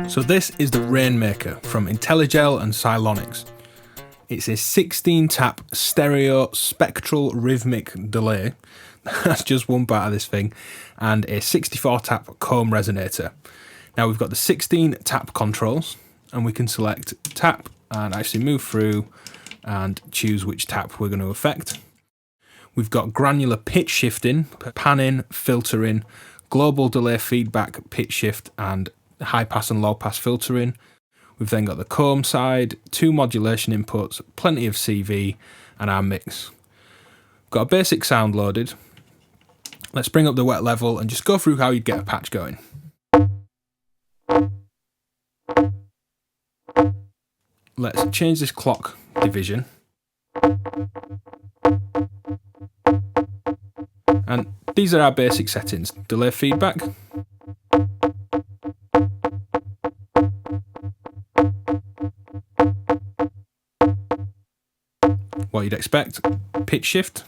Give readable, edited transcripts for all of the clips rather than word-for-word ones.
So this is the Rainmaker from Intellijel and Cylonics. It's a 16-tap stereo spectral rhythmic delay. That's just one part of this thing. And a 64-tap comb resonator. Now we've got the 16-tap controls, and we can select tap and actually move through and choose which tap we're going to affect. We've got granular pitch shifting, panning, filtering, global delay feedback, pitch shift, and high pass and low pass filtering. We've then got the comb side, 2 modulation inputs, plenty of CV, and our mix. Got a basic sound loaded. Let's bring up the wet level and just go through how you'd get a patch going. Let's change this clock division. And these are our basic settings. Delay feedback. What you'd expect. Pitch shift.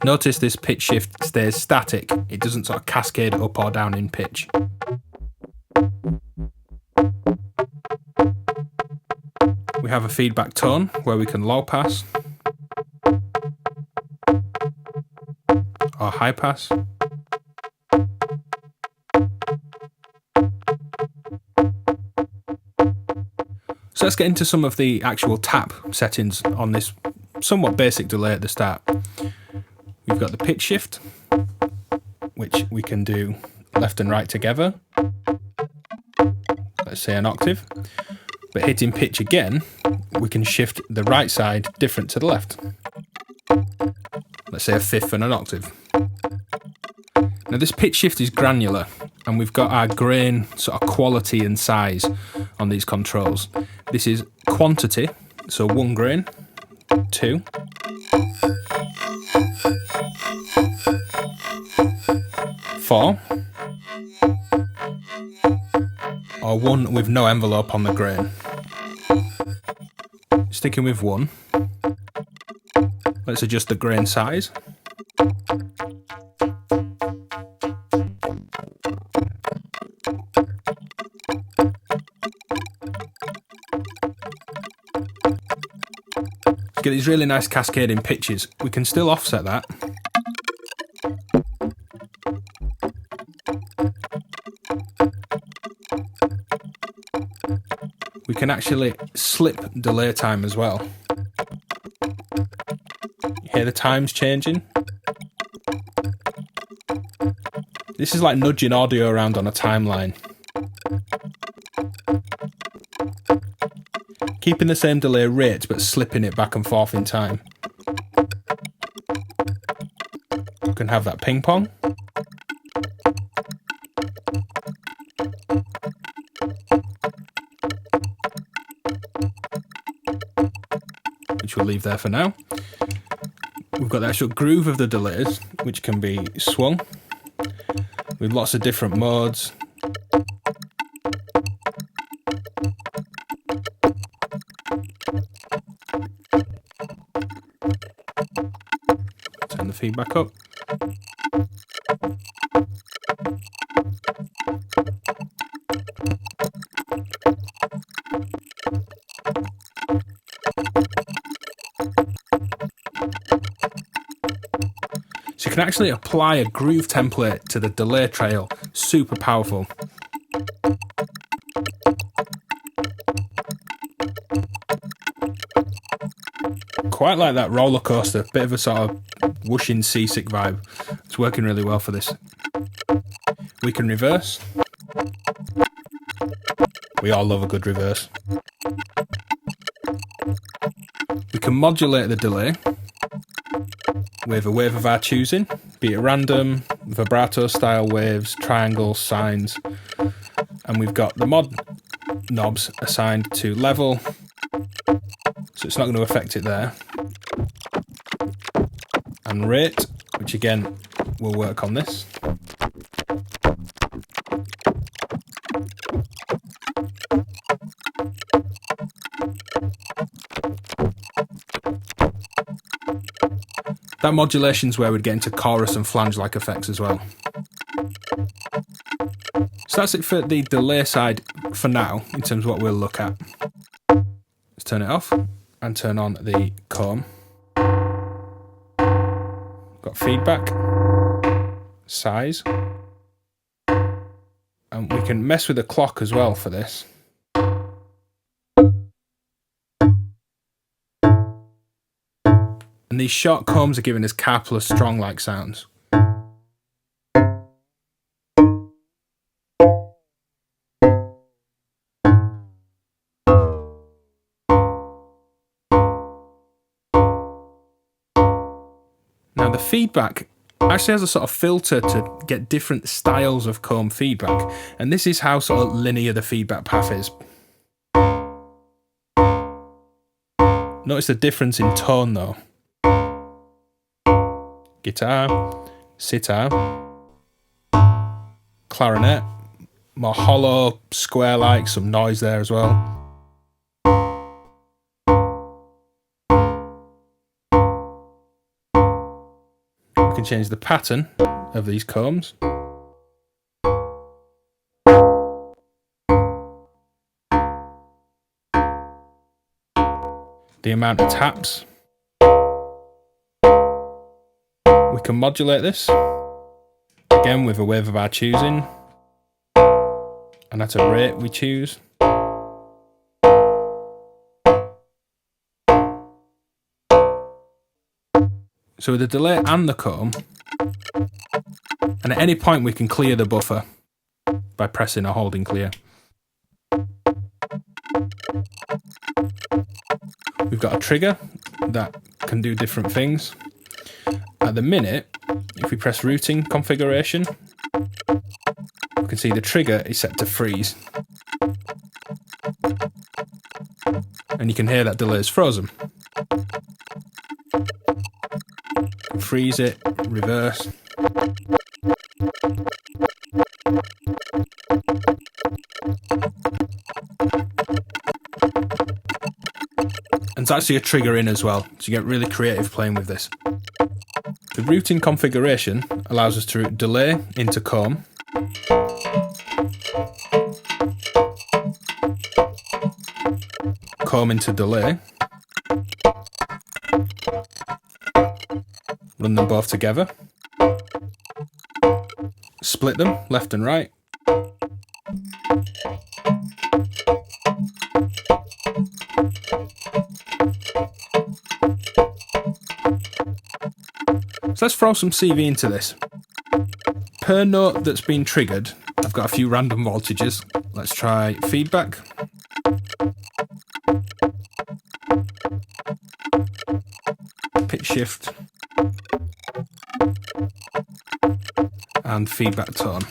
Notice this pitch shift stays static. It doesn't sort of cascade up or down in pitch. We have a feedback tone where we can low pass or high pass. So let's get into some of the actual tap settings on this somewhat basic delay at the start. We've got the pitch shift, which we can do left and right together. Let's say an octave. But hitting pitch again, we can shift the right side different to the left. Let's say a fifth and an octave. Now this pitch shift is granular, and we've got our grain sort of quality and size on these controls. This is quantity, so 1 grain, 2, 4, or 1 with no envelope on the grain. Sticking with 1, let's adjust the grain size. Get these really nice cascading pitches. We can still offset that. We can actually slip delay time as well. You hear the times changing? This is like nudging audio around on a timeline. Keeping the same delay rate but slipping it back and forth in time. You can have that ping pong. Which we'll leave there for now. We've got the actual groove of the delays, which can be swung with lots of different modes. Turn the feedback up. So you can actually apply a groove template to the delay trail. Super powerful. Quite like that roller coaster, bit of a sort of whooshing seasick vibe. It's working really well for this. We can reverse. We all love a good reverse. can modulate the delay with a wave of our choosing, be it random, vibrato style waves, triangles, sines, and we've got the mod knobs assigned to level, so it's not going to affect it there, and rate, which again will work on this. That modulation's where we'd get into chorus and flange-like effects as well. So that's it for the delay side for now, in terms of what we'll look at. Let's turn it off and turn on the comb. Got feedback, size, and we can mess with the clock as well for this. And these short combs are giving us Karplus-Strong like sounds. Now the feedback actually has a sort of filter to get different styles of comb feedback, and this is how sort of linear the feedback path is. Notice the difference in tone though. Guitar, sitar, clarinet, more hollow, square-like, some noise there as well. We can change the pattern of these combs. The amount of taps. We can modulate this, again with a wave of our choosing, and at a rate we choose. So with the delay and the comb, and at any point we can clear the buffer by pressing or holding clear. We've got a trigger that can do different things. At the minute, if we press routing configuration, we can see the trigger is set to freeze. And you can hear that delay is frozen. Freeze it, reverse. And it's actually a trigger in as well, so you get really creative playing with this. The routing configuration allows us to route delay into comb, comb into delay, run them both together, split them left and right, so let's throw some CV into this. Per note that's been triggered, I've got a few random voltages. Let's try feedback. Pitch shift. And feedback tone.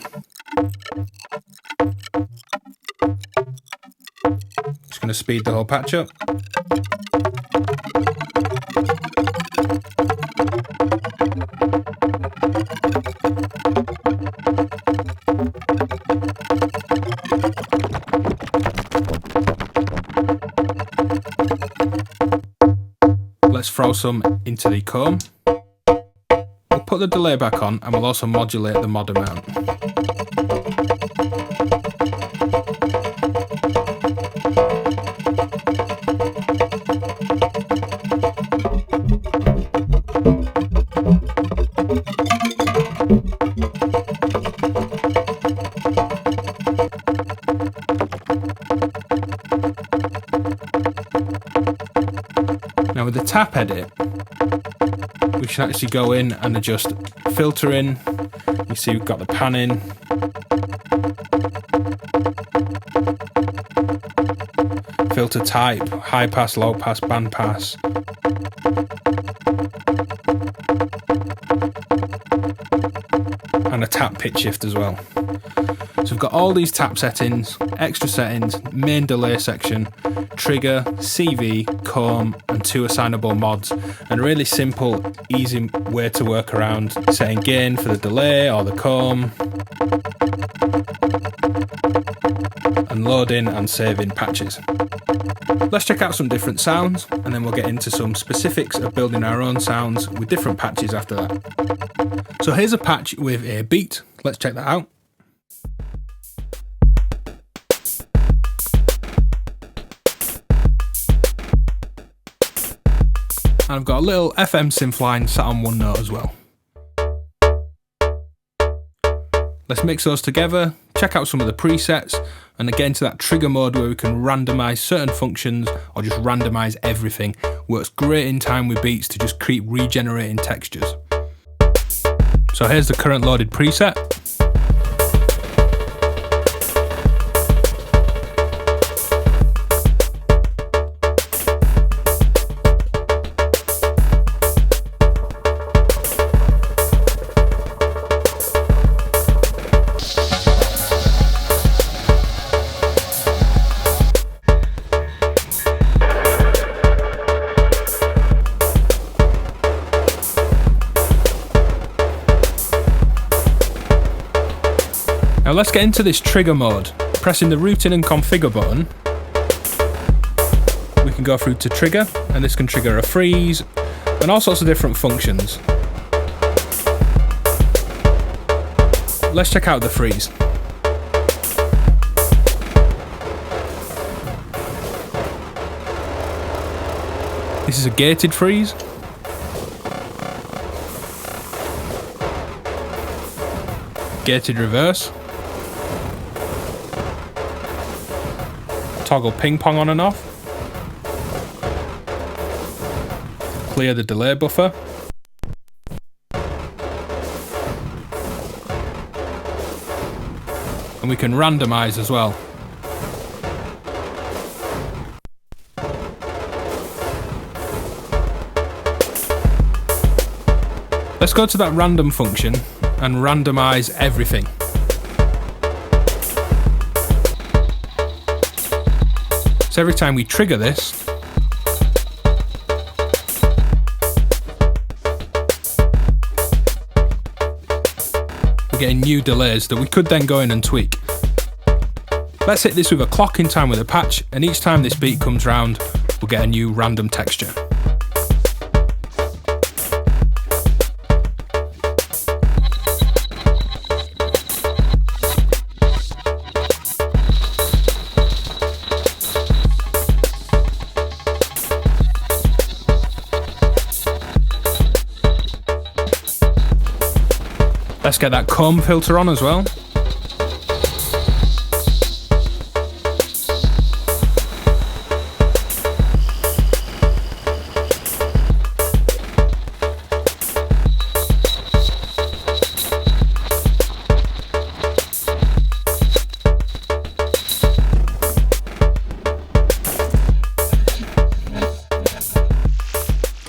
Just going to speed the whole patch up. Let's throw some into the comb. We'll put the delay back on and we'll also modulate the mod amount. Now with the tap edit, we can actually go in and adjust filtering. You see we've got the panning. filter type, high pass, low pass, band pass. And a tap pitch shift as well. So we've got all these tap settings, extra settings, main delay section, trigger, CV, comb, and 2 assignable mods, and a really simple, easy way to work around setting gain for the delay or the comb, and loading and saving patches. Let's check out some different sounds, and then we'll get into some specifics of building our own sounds with different patches after that. So here's a patch with a beat. Let's check that out. And I've got a little FM synth line sat on one note as well. Let's mix those together, check out some of the presets, and get into that trigger mode where we can randomize certain functions or just randomize everything. Works great in time with beats to just keep regenerating textures. So here's the current loaded preset. Now let's get into this trigger mode. Pressing the routing and configure button, we can go through to trigger, and this can trigger a freeze and all sorts of different functions. Let's check out the freeze. This is a gated freeze. Gated reverse. Toggle ping pong on and off. Clear the delay buffer. And we can randomize as well. Let's go to that random function and randomize everything. So every time we trigger this, we're getting new delays that we could then go in and tweak. Let's hit this with a clock in time with a patch, and each time this beat comes round, we'll get a new random texture. Let's get that comb filter on as well.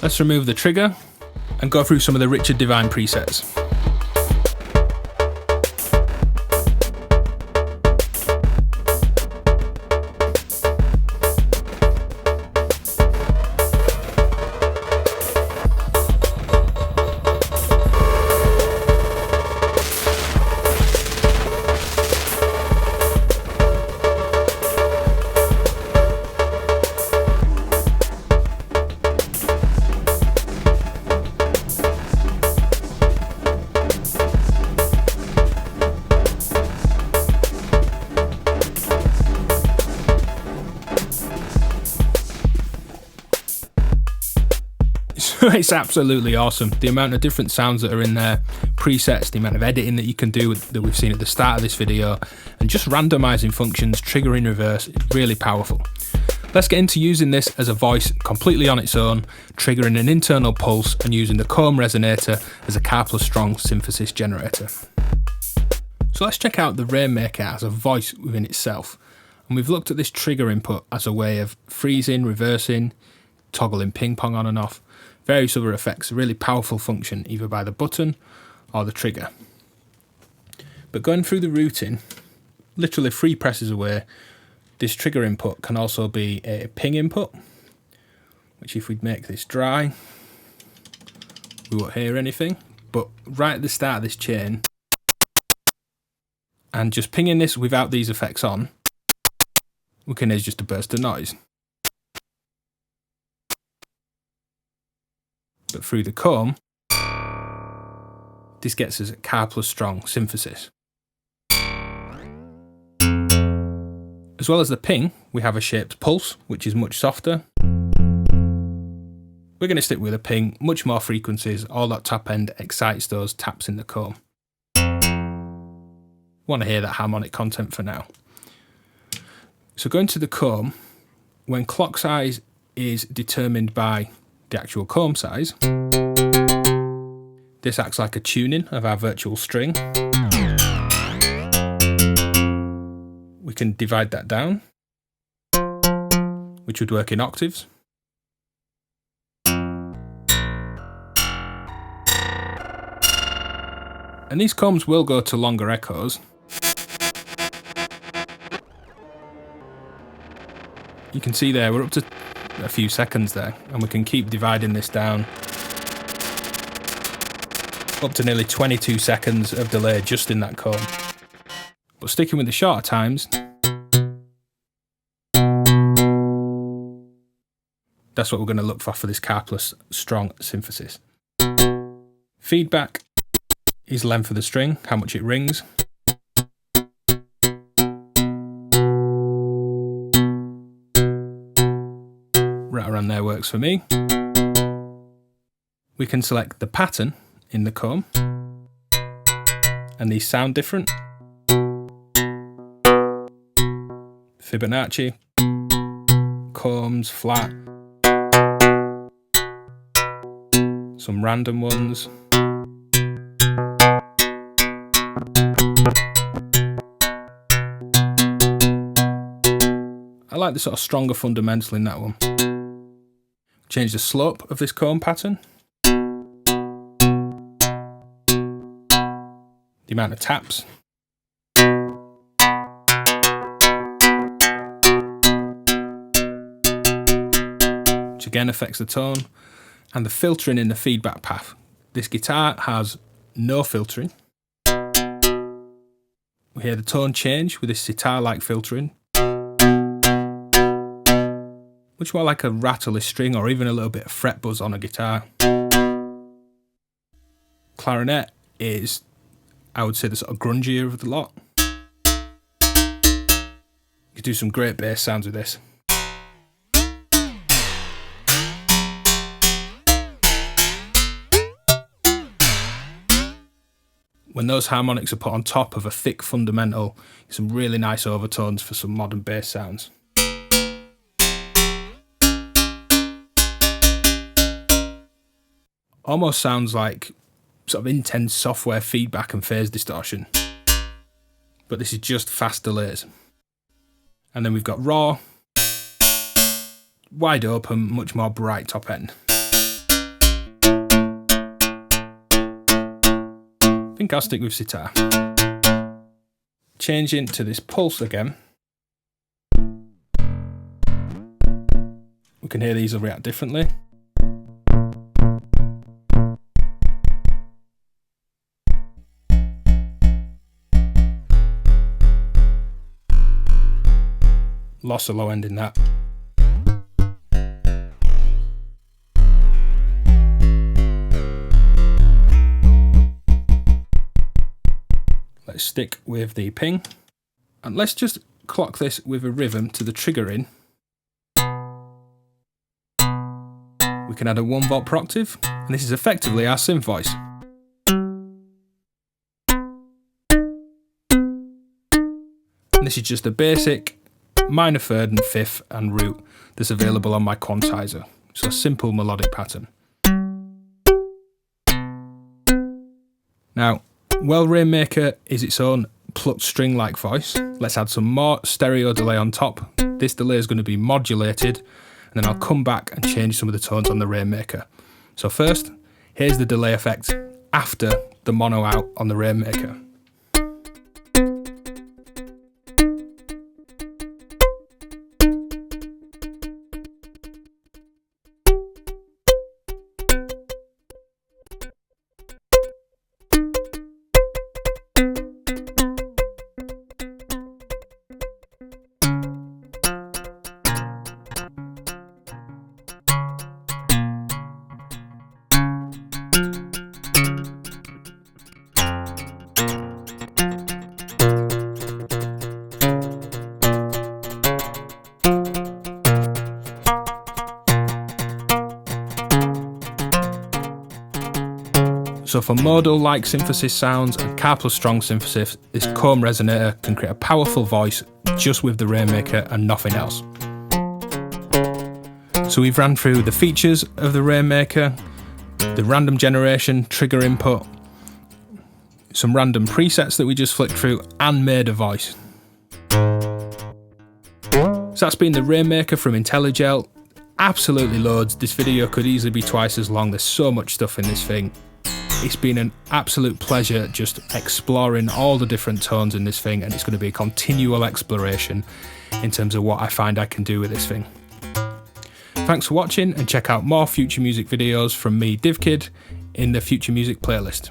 Let's remove the trigger and go through some of the Richard Devine presets. It's absolutely awesome. The amount of different sounds that are in there, presets, the amount of editing that you can do that we've seen at the start of this video, and just randomizing functions, triggering reverse, it's really powerful. Let's get into using this as a voice completely on its own, triggering an internal pulse and using the comb resonator as a Karplus-Strong synthesis generator. So let's check out the Rainmaker as a voice within itself. And we've looked at this trigger input as a way of freezing, reversing, toggling ping pong on and off, various other effects, a really powerful function either by the button or the trigger. But going through the routing, literally 3 presses away, this trigger input can also be a ping input, which if we make this dry, we won't hear anything. But right at the start of this chain, and just pinging this without these effects on, we can hear just a burst of noise. But through the comb, this gets us a Karplus-Strong synthesis. As well as the ping, we have a shaped pulse, which is much softer. We're going to stick with a ping, much more frequencies, all that top end excites those taps in the comb. Want to hear that harmonic content for now. So going to the comb, when clock size is determined by the actual comb size, this acts like a tuning of our virtual string. We can divide that down, which would work in octaves. And these combs will go to longer echoes. You can see there, we're up to a few seconds there, and we can keep dividing this down up to nearly 22 seconds of delay just in that comb. But sticking with the shorter times, that's what we're going to look for this Karplus-Strong synthesis. Feedback is length of the string, how much it rings. Right around there works for me. We can select the pattern in the comb, and these sound different. Fibonacci, combs, flat, some random ones. I like the sort of stronger fundamental in that one. Change the slope of this comb pattern. The amount of taps. Which again affects the tone. And the filtering in the feedback path. This guitar has no filtering. We hear the tone change with this sitar-like filtering, much more like a rattly string or even a little bit of fret buzz on a guitar. Clarinet is, I would say, the sort of grungier of the lot. You could do some great bass sounds with this. When those harmonics are put on top of a thick fundamental, some really nice overtones for some modern bass sounds. Almost sounds like sort of intense software feedback and phase distortion. But this is just fast delays. And then we've got raw, wide open, much more bright top end. I think I'll stick with sitar. Changing to this pulse again. We can hear these will react differently. Lost a low end in that. Let's stick with the ping. And let's just clock this with a rhythm to the trigger in. We can add a 1 volt per octave, and this is effectively our synth voice. And this is just a basic minor third and fifth and root that's available on my quantizer. So a simple melodic pattern. Now, while Rainmaker is its own plucked string-like voice. Let's add some more stereo delay on top. This delay is going to be modulated, and then I'll come back and change some of the tones on the Rainmaker. So first, here's the delay effect after the mono out on the Rainmaker. So for modal-like synthesis sounds and Karplus-Strong synthesis, this comb resonator can create a powerful voice just with the Rainmaker and nothing else. So we've ran through the features of the Rainmaker, the random generation, trigger input, some random presets that we just flicked through, and made a voice. So that's been the Rainmaker from Intellijel. Absolutely loads. This video could easily be twice as long. There's so much stuff in this thing. It's been an absolute pleasure just exploring all the different tones in this thing, and it's going to be a continual exploration in terms of what I find I can do with this thing. Thanks for watching, and check out more future music videos from me, DivKid, in the Future Music playlist.